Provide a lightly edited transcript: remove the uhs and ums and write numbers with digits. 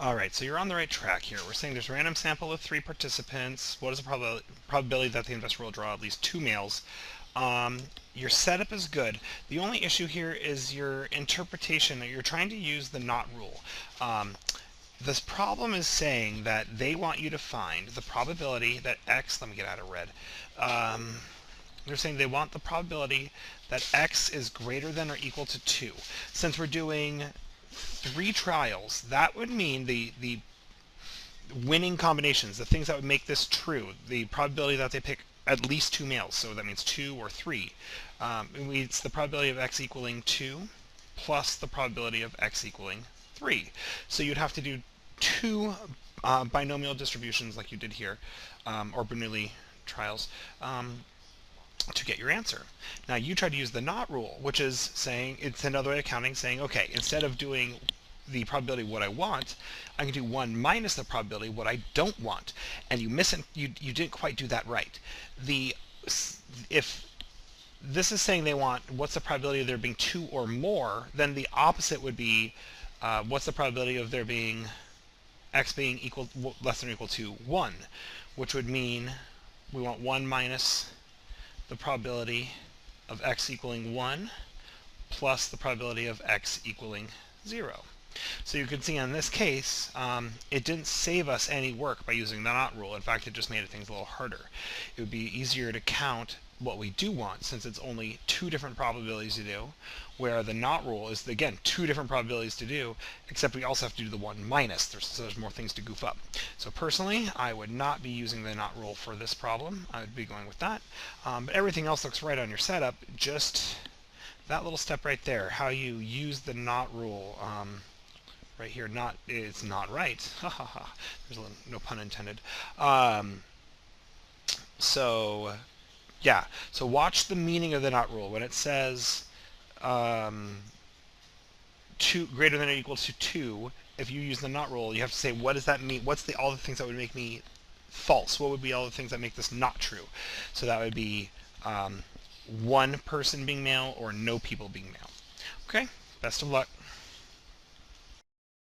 All right, so you're on the right track here. We're saying there's a random sample of 3 participants. What is the probability that the investor will draw at least 2 males? Your setup is good. The only issue here is your interpretation, that you're trying to use the not rule. This problem is saying that they want you to find the probability that x, let me get out of red. They're saying they want the probability that x is greater than or equal to 2. Since we're doing 3 trials, that would mean the winning combinations, the things that would make this true, the probability that they pick at least 2 males, so that means 2 or 3. It's the probability of x equaling 2 plus the probability of x equaling 3. So you'd have to do 2 binomial distributions like you did here, or Bernoulli trials, to get your answer. Now you try to use the not rule, which is saying, it's another way of counting, saying, okay, instead of doing the probability what I want, I can do 1 minus the probability what I don't want. And you didn't quite do that right. If this is saying they want what's the probability of there being 2 or more, then the opposite would be what's the probability of there being x being less than or equal to 1, which would mean we want 1 minus the probability of x equaling 1 plus the probability of x equaling 0. So you can see in this case, it didn't save us any work by using the not rule. In fact, it just made things a little harder. It would be easier to count what we do want, since it's only 2 different probabilities to do, where the not rule is, again, 2 different probabilities to do, except we also have to do the 1 minus, so there's more things to goof up. So personally, I would not be using the not rule for this problem. I would be going with that. But everything else looks right on your setup, just that little step right there, how you use the not rule. Right here, it's not right. Ha ha ha. There's no pun intended. So yeah, so watch the meaning of the not rule. When it says 2 greater than or equal to 2, if you use the not rule, you have to say, what does that mean? What's all the things that would make me false? What would be all the things that make this not true? So that would be 1 person being male or no people being male. Okay, best of luck.